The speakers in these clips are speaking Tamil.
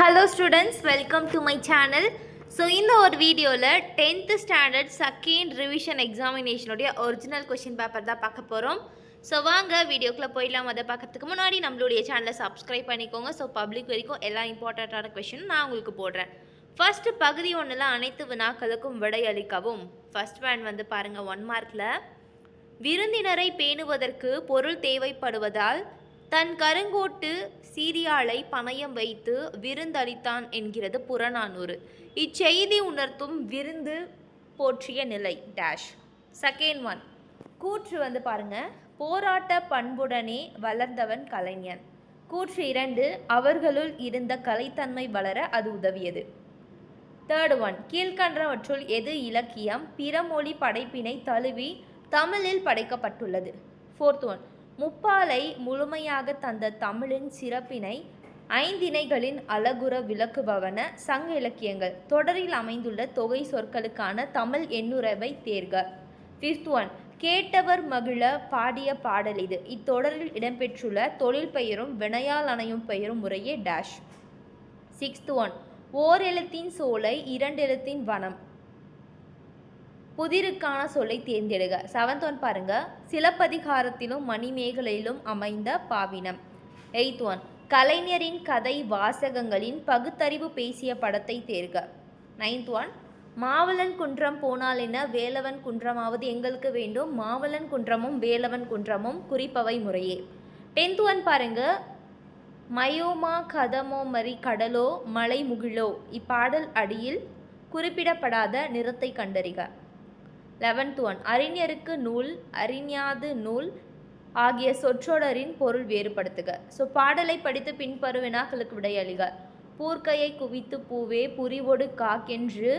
Hello students, welcome to my channel. So இந்த ஒரு வீடியோவில் 10th ஸ்டாண்டர்ட் செகண்ட் ரிவிஷன் எக்ஸாமினேஷனுடைய ஒரிஜினல் கொஷின் பேப்பர் தான் பார்க்க போகிறோம். ஸோ வாங்க வீடியோக்குள்ளே போயிடலாம். அதை பார்க்கறதுக்கு முன்னாடி நம்மளுடைய சேனலை சப்ஸ்கிரைப் பண்ணிக்கோங்க. ஸோ பப்ளிக் வரைக்கும் எல்லா இம்பார்ட்டண்ட்டான கொஷினும் நான் உங்களுக்கு போடுறேன். ஃபர்ஸ்ட் பகுதி ஒன்றில் அனைத்து வினாக்களுக்கும் விடையளிக்கவும். ஃபர்ஸ்ட் ஒன் வந்து பாருங்கள், 1 மார்க்கில் விருந்தினரை பேணுவதற்கு பொருள் தேவைப்படுவதால் தன் கருங்கோட்டு சீரியாழை பணயம் வைத்து விருந்தளித்தான் என்கிறது புறநானூறு. இச்செய்தி உணர்த்தும் விருந்து போற்றிய நிலை டேஷ். செகண்ட் ஒன் கூற்று வந்து பாருங்க, போராட்ட பண்புடனே வளர்ந்தவன் கலைஞன். கூற்று 2, அவர்களுள் இருந்த கலைத்தன்மை வளர அது உதவியது. தேர்ட் ஒன், கீழ்கண்டவற்றுள் எது இலக்கியம் பிறமொழி படைப்பினை தழுவி தமிழில் படைக்கப்பட்டுள்ளது. ஃபோர்த் ஒன், முப்பாலை முழுமையாக தந்த தமிழின் சிறப்பினை 5 இணைகளின் அழகுற விளக்குபவன சங்க இலக்கியங்கள். தொடரில் அமைந்துள்ள தொகை சொற்களுக்கான தமிழ் எண்ணுறவை தேர்க. ஃபிஃப்த் ஒன், கேட்டவர் மகிழ பாடிய பாடல் இது. இத்தொடரில் இடம்பெற்றுள்ள தொழில் பெயரும் வினையால் அணையும் பெயரும் முறையே டேஷ். சிக்ஸ்த் ஒன், ஓர் எழுத்தின் சோலை 2 எழுத்தின் வனம். புதிருக்கான சொல்லை தேர்ந்தெடுக. 7th ஒன் பாருங்க, சிலப்பதிகாரத்திலும் மணிமேகலையிலும் அமைந்த பாவினம். 8th ஒன், கலைஞரின் கதை வாசகங்களின் பகுத்தறிவு பேசிய படத்தை தேர்க. 9th ஒன், மாவலன் குன்றம் போனால் என்ன வேலவன் குன்றமாவது எங்களுக்கு வேண்டும். மாவலன் குன்றமும் வேலவன் குன்றமும் குறிப்பவை முறையே. 10th ஒன் பாருங்க, மயோமா கதமோ மரி கடலோ மலை முகிலோ. இப்பாடல் அடியில் குறிப்பிடப்படாத நிறத்தை கண்டறிக. 11th ஒன், அறிஞருக்கு நூல் அறிஞாது நூல் ஆகிய சொற்றொடரின் பொருள் வேறுபடுத்துக. ஸோ பாடலை படித்து பின்வரும் வினாக்களுக்கு விடையளிக. பூர்க்கையை குவித்து பூவே புரிவொடு காக்கென்று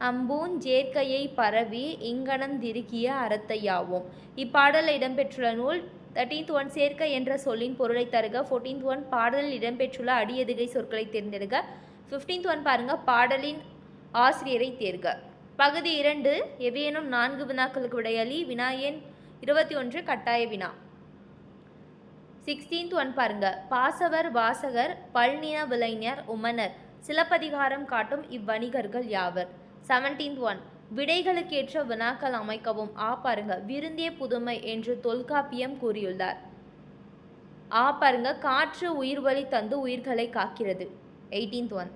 அம்பூஞ்சேர்க்கையை பரவி இங்கனந்திருக்கிய அறத்தையாவோம். இப்பாடலில் இடம்பெற்றுள்ள நூல். 13th ஒன், சேர்க்கை என்ற சொல்லின் பொருளை தருக. 14th ஒன், பாடலில் இடம்பெற்றுள்ள அடியெதுகை சொற்களை தேர்ந்தெடுக்க. 15th ஒன் பாருங்க, பாடலின் ஆசிரியரை தேர்க. பகுதி 2, எவையேனும் 4 வினாக்களுக்கு விடையளி. வினா எண் 21 கட்டாய வினா. 16th ஒன் பாருங்க, பாசவர் வாசகர் பல்நின விளைஞர் உமனர் சிலப்பதிகாரம் காட்டும் இவ்வணிகர்கள் யாவர். 17th ஒன், விடைகளுக்கேற்ற வினாக்கள் அமைக்கவும். பாருங்க, விருந்திய புதுமை என்று தொல்காப்பியம் கூறியுள்ளார். பாருங்க, காற்று உயிர்வழி தந்து உயிர்களை காக்கிறது. 18th ஒன்,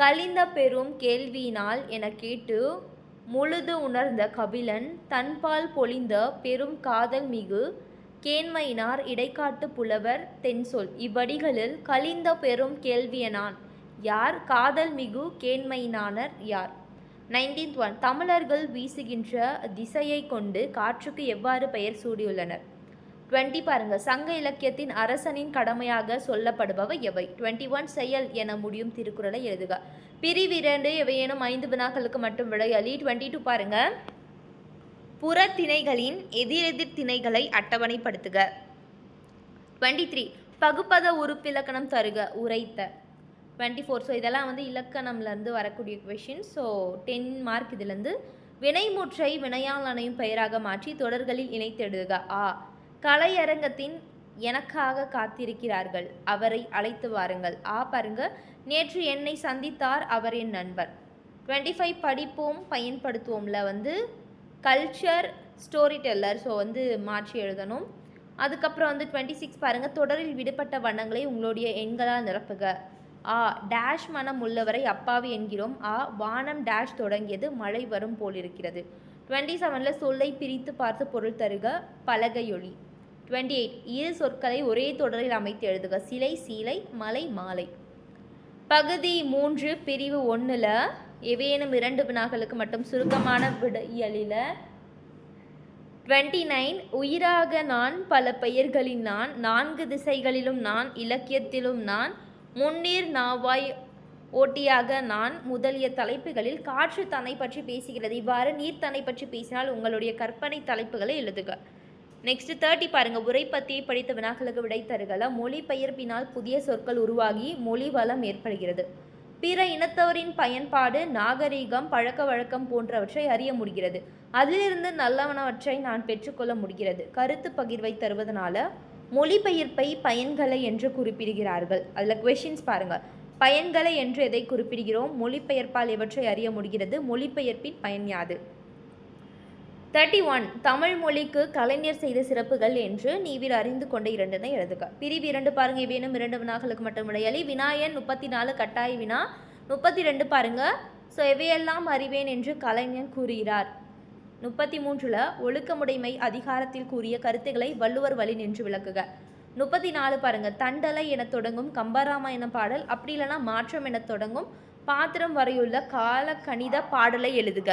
கலிந்த பெரும் கேள்வியினால் என கேட்டு முழுது உணர்ந்த கபிலன் தன்பால் பொழிந்த பெரும் காதல் மிகு கேண்மையினார் இடைக்காட்டு புலவர் தென்சொல். இவ்வடிகளில் கலிந்த பெரும் கேள்வியனான் யார், காதல் மிகு கேண்மையினானர் யார். 19th ஒன், தமிழர்கள் வீசுகின்ற திசையை கொண்டு காற்றுக்கு எவ்வாறு பெயர் சூடியுள்ளனர். 20 பாருங்க, சங்க இலக்கியத்தின் அரசனின் கடமையாக சொல்லப்படுபவை எவை. 21 செயல் என முடியும் திருக்குறளை எழுதுக. பிரிவு 2, எவையேனும் 5 வினாக்களுக்கு மட்டும் விடையளி. 22 பாருங்க, புறத்திணைகளின் எதிரெதிர் திணைகளை அட்டவணைப்படுத்துக. 23 பகுப்பத உறுப்பிலக்கணம் தருக உரைத்த. 24 ஸோ இதெல்லாம் வந்து இலக்கணம்லேருந்து வரக்கூடிய கொஷின். So 10 mark. இதுலேருந்து வினைமுற்றை வினையால் அணையும் பெயராக மாற்றி தொடர்களில் இணைத்தெடுக. கலையரங்கத்தின் எனக்காக காத்திருக்கிறார்கள் அவரை அழைத்து வாருங்கள். பாருங்க, நேற்று என்னை சந்தித்தார் அவர் என் நண்பர். 25 படிப்போம் பயன்படுத்துவோம்ல வந்து கல்ச்சர் ஸ்டோரி டெல்லர். ஸோ வந்து மாற்றி எழுதணும். அதுக்கப்புறம் வந்து 26 பாருங்க, தொடரில் விடுபட்ட வண்ணங்களை உங்களுடைய எண்களால் நிரப்புக. டேஷ் மனம் உள்ளவரை அப்பாவி என்கிறோம். வானம் டேஷ் தொடங்கியது மழை வரும் போலிருக்கிறது. 27 சொல்லை பிரித்து பார்த்து பொருள் தருக பலகையொலி. 28 இரு சொற்களை ஒரே தொடரில் அமைத்து எழுதுக. சிலை சீலை மலை மாலை. பகுதி 3 பிரிவு 1ல் எவையேனும் 2 வினாக்களுக்கு மட்டும் சுருக்கமான விடையளில. 29 உயிராக நான் பல பெயர்களில் நான் 4 திசைகளிலும் நான் இலக்கியத்திலும் நான் முன்னீர் நாவாய் ஓட்டியாக நான் முதலிய தலைப்புகளில் காற்று தன்னை பற்றி பேசுகிறது. இவ்வாறு நீர் தன்னை பற்றி பேசினால் உங்களுடைய கற்பனை தலைப்புகளை எழுதுக. நெக்ஸ்ட் 30 பாருங்க, உரைப்பத்தியை படித்த வினாக்களுக்கு விடை தருகல. மொழிபெயர்ப்பினால் புதிய சொற்கள் உருவாகி மொழி வளம் ஏற்படுகிறது. பிற இனத்தவரின் பயன்பாடு நாகரீகம் பழக்க வழக்கம் போன்றவற்றை அறிய முடிகிறது. அதிலிருந்து நல்லவனவற்றை நான் பெற்றுக்கொள்ள முடிகிறது. கருத்து பகிர்வை தருவதனால மொழிபெயர்ப்பை பயன்களை என்று குறிப்பிடுகிறார்கள். அதில் கொஷின்ஸ் பாருங்கள். பயன்களை என்று எதை குறிப்பிடுகிறோம்? மொழிபெயர்ப்பால் இவற்றை அறிய முடிகிறது. மொழிபெயர்ப்பின் பயன் யாது? 31 தமிழ் மொழிக்கு கலைஞர் செய்த சிறப்புகள் என்று நீவில் அறிந்து கொண்ட இரண்டினை எழுதுக. பிரிவு 2 பாருங்க. இவ்வேனும் 2 வினாக்களுக்கு மட்டும் விடையளி. வினாயன் 34 கட்டாய வினா. 32 பாருங்க. ஸோ எவையெல்லாம் அறிவேன் என்று கலைஞர் கூறுகிறார். 33 ஒழுக்கமுடைமை அதிகாரத்தில் கூறிய கருத்துக்களை வள்ளுவர் வழி நின்று விளக்குக. 34 பாருங்க. தண்டலை என தொடங்கும் கம்பராமாயண பாடல் அப்படி இல்லைனா மாற்றம் என தொடங்கும் பாத்திரம் வரையுள்ள கால கணித பாடலை எழுதுக.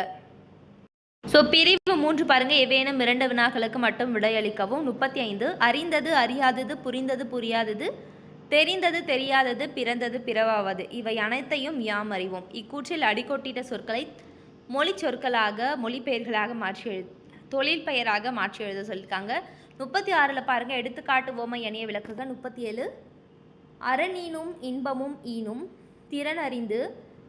ஸோ பிரிவு 3 பாருங்க. எவேனும் 2 வினாக்களுக்கு மட்டும் விடையளிக்கவும். 35 அறிந்தது அறியாதது புரிந்தது புரியாதது தெரிந்தது தெரியாதது பிறந்தது பிறவாவது இவை அனைத்தையும் யாம் அறிவோம். இக்கூற்றில் அடிக்கோட்டிட்ட சொற்களை மொழி சொற்களாக மொழிபெயர்களாக மாற்றி தொழில் பெயராக மாற்றி எழுத சொல்லியிருக்காங்க. 36 பாருங்க. எடுத்துக்காட்டு ஓமை அணிய விளக்குக. 37 அறநீனும் இன்பமும் ஈனும் திறன் அறிந்து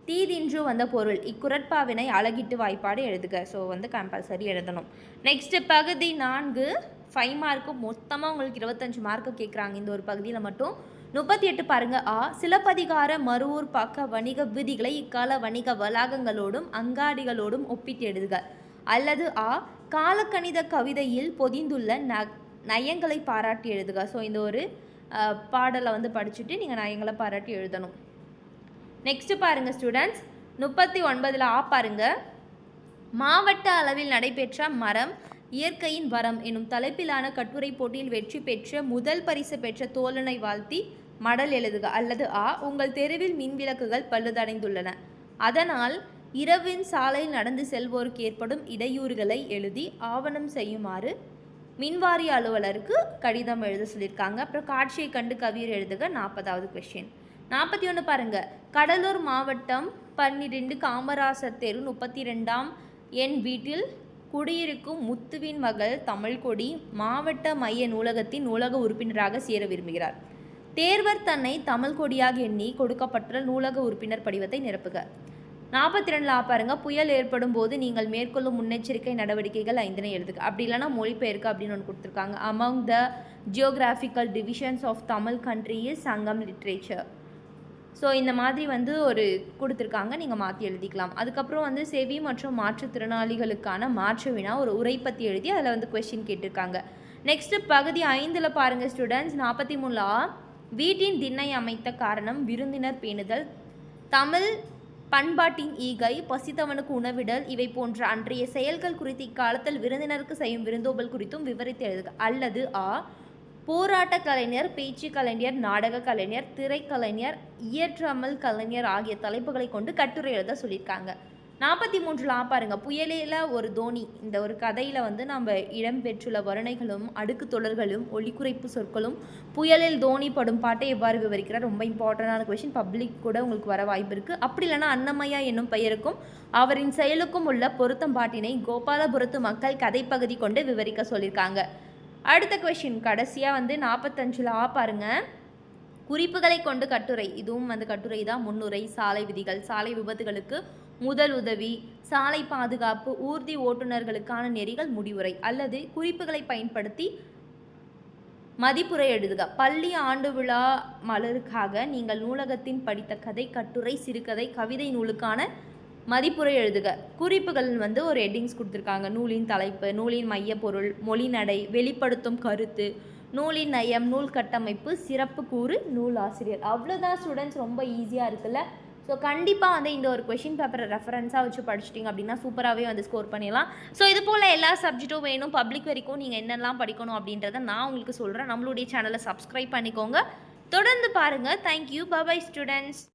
தீதின்று வந்த பொருள் இக்குறட்பாவினை அழகிட்டு வாய்ப்பாடு எழுதுக. ஸோ கம்பல்சரி எழுதணும். நெக்ஸ்ட் பகுதி 4 5 மார்க்கு மொத்தமாக உங்களுக்கு 25 மார்க்கு கேட்குறாங்க இந்த ஒரு பகுதியில் மட்டும். 38 பாருங்க. சிலப்பதிகார மருவூர் பக்க வணிக விதிகளை இக்கால வணிக வளாகங்களோடும் அங்காடிகளோடும் ஒப்பிட்டு எழுதுக. அல்லது காலக்கணித கவிதையில் பொதிந்துள்ள நயங்களை பாராட்டி எழுதுக. ஸோ இந்த ஒரு பாடலை படிச்சுட்டு நீங்கள் நயங்களை பாராட்டி எழுதணும். நெக்ஸ்ட் பாருங்க ஸ்டூடெண்ட்ஸ். 39 பாருங்க. மாவட்ட அளவில் நடைபெற்ற மரம் இயற்கையின் வரம் எனும் தலைப்பிலான கட்டுரை போட்டியில் வெற்றி பெற்ற முதல் பரிசு பெற்ற தோழனை வாழ்த்தி மடல் எழுதுக. அல்லது உங்கள் தெருவில் மின்விளக்குகள் பழுதடைந்துள்ளன அதனால் இரவின் சாலையில் நடந்து செல்வோருக்கு ஏற்படும் இடையூறுகளை எழுதி ஆவணம் செய்யுமாறு மின்வாரிய அலுவலருக்கு கடிதம் எழுத சொல்லியிருக்காங்க. அப்புறம் காட்சியை கண்டு கவியர் எழுதுக. 40வது கொஸ்டின். 41 பாருங்க. கடலூர் மாவட்டம் 12 காமராசர் தெரு 32ஆம் என் வீட்டில் குடியிருக்கும் முத்துவின் மகள் தமிழ்கொடி மாவட்ட மைய நூலகத்தின் நூலக உறுப்பினராக சேர விரும்புகிறார். தேர்வர் தன்னை தமிழ்கொடியாக எண்ணி கொடுக்கப்பட்ட நூலக உறுப்பினர் படிவத்தை நிரப்புக. 42 பாருங்க. புயல் ஏற்படும் போது நீங்கள் மேற்கொள்ளும் முன்னெச்சரிக்கை நடவடிக்கைகள் 5 எழுதுக. அப்படி இல்லைனா மொழிபெயர்க்க அப்படின்னு ஒன்று கொடுத்துருக்காங்க. Among the geographical divisions of Tamil country is Sangam literature. So இந்த மாதிரி ஒரு கொடுத்துருக்காங்க. நீங்கள் மாற்றி எழுதிக்கலாம். அதுக்கப்புறம் செவி மற்றும் மாற்றுத்திறனாளிகளுக்கான மாற்று வினா ஒரு உரை பற்றி எழுதி அதில் கொஸ்டின் கேட்டிருக்காங்க. நெக்ஸ்ட்டு பகுதி 5 பாருங்கள் ஸ்டூடெண்ட்ஸ். 43 வீட்டின் திண்ணை அமைத்த காரணம் விருந்தினர் பேணுதல் தமிழ் பண்பாட்டின் ஈகை பசித்தவனுக்கு உணவிடல் இவை போன்ற அன்றைய செயல்கள் குறித்து இக்காலத்தில் விருந்தினருக்கு செய்யும் விருந்தோம்பல் குறித்தும் விவரித்து எழுதுக. அல்லது போராட்ட கலைஞர் பேச்சு கலைஞர் நாடக கலைஞர் திரைக்கலைஞர் இயற்றமல் கலைஞர் ஆகிய தலைப்புகளை கொண்டு கட்டுரை எழுத சொல்லியிருக்காங்க. 43 பாருங்க. புயலில் ஒரு தோனி இந்த ஒரு கதையில் நம்ம இடம்பெற்றுள்ள வருணைகளும் அடுக்கு தொடர்களும் ஒளிக்குறைப்பு சொற்களும் புயலில் தோனி படும் பாட்டை எவ்வாறு விவரிக்கிறார்? ரொம்ப இம்பார்ட்டண்டான கொஸ்டின். பப்ளிக் கூட உங்களுக்கு வர வாய்ப்பு இருக்குது. அப்படி இல்லைனா அன்னமையா என்னும் பெயருக்கும் அவரின் செயலுக்கும் உள்ள பொருத்தம் பாட்டினை கோபாலபுரத்து மக்கள் கதைப்பகுதி கொண்டு விவரிக்க சொல்லியிருக்காங்க. அடுத்த கொஸ்டின் கடைசியாக 45 பாருங்க. குறிப்புகளை கொண்டு கட்டுரை. இதுவும் கட்டுரை தான். முன்னுரை சாலை விதிகள் சாலை விபத்துகளுக்கு முதல் உதவி சாலை பாதுகாப்பு ஊர்தி ஓட்டுநர்களுக்கான நெறிகள் முடிவுரை அல்லது குறிப்புகளை பயன்படுத்தி மதிப்புரை எழுதுக. பள்ளி ஆண்டு விழா மலருக்காக நீங்கள் நூலகத்தின் படித்த கதை கட்டுரை சிறுகதை கவிதை நூலுக்கான மதிப்புரை எழுதுக. குறிப்புகள் ஒரு ஹெட்டிங்ஸ் கொடுத்துருக்காங்க. நூலின் தலைப்பு நூலின் மைய பொருள் மொழி நடை வெளிப்படுத்தும் கருத்து நூலின் நயம் நூல் கட்டமைப்பு சிறப்பு கூறு நூல் ஆசிரியர். அவ்வளோதான் ஸ்டூடெண்ட்ஸ். ரொம்ப ஈஸியாக இருக்குல்ல. ஸோ கண்டிப்பாக இந்த ஒரு கொஷின் பேப்பரை ரெஃபரன்ஸாக வச்சு படிச்சிட்டிங்க அப்படின்னா சூப்பராகவே ஸ்கோர் பண்ணிடலாம். ஸோ இது போல் எல்லா சப்ஜெக்ட்டும் வேணும். பப்ளிக் வரைக்கும் நீங்கள் என்னெல்லாம் படிக்கணும் அப்படின்றத நான் உங்களுக்கு சொல்கிறேன். நம்மளுடைய சேனலை சப்ஸ்கிரைப் பண்ணிக்கோங்க. தொடர்ந்து பாருங்கள். தேங்க்யூ. Bye students.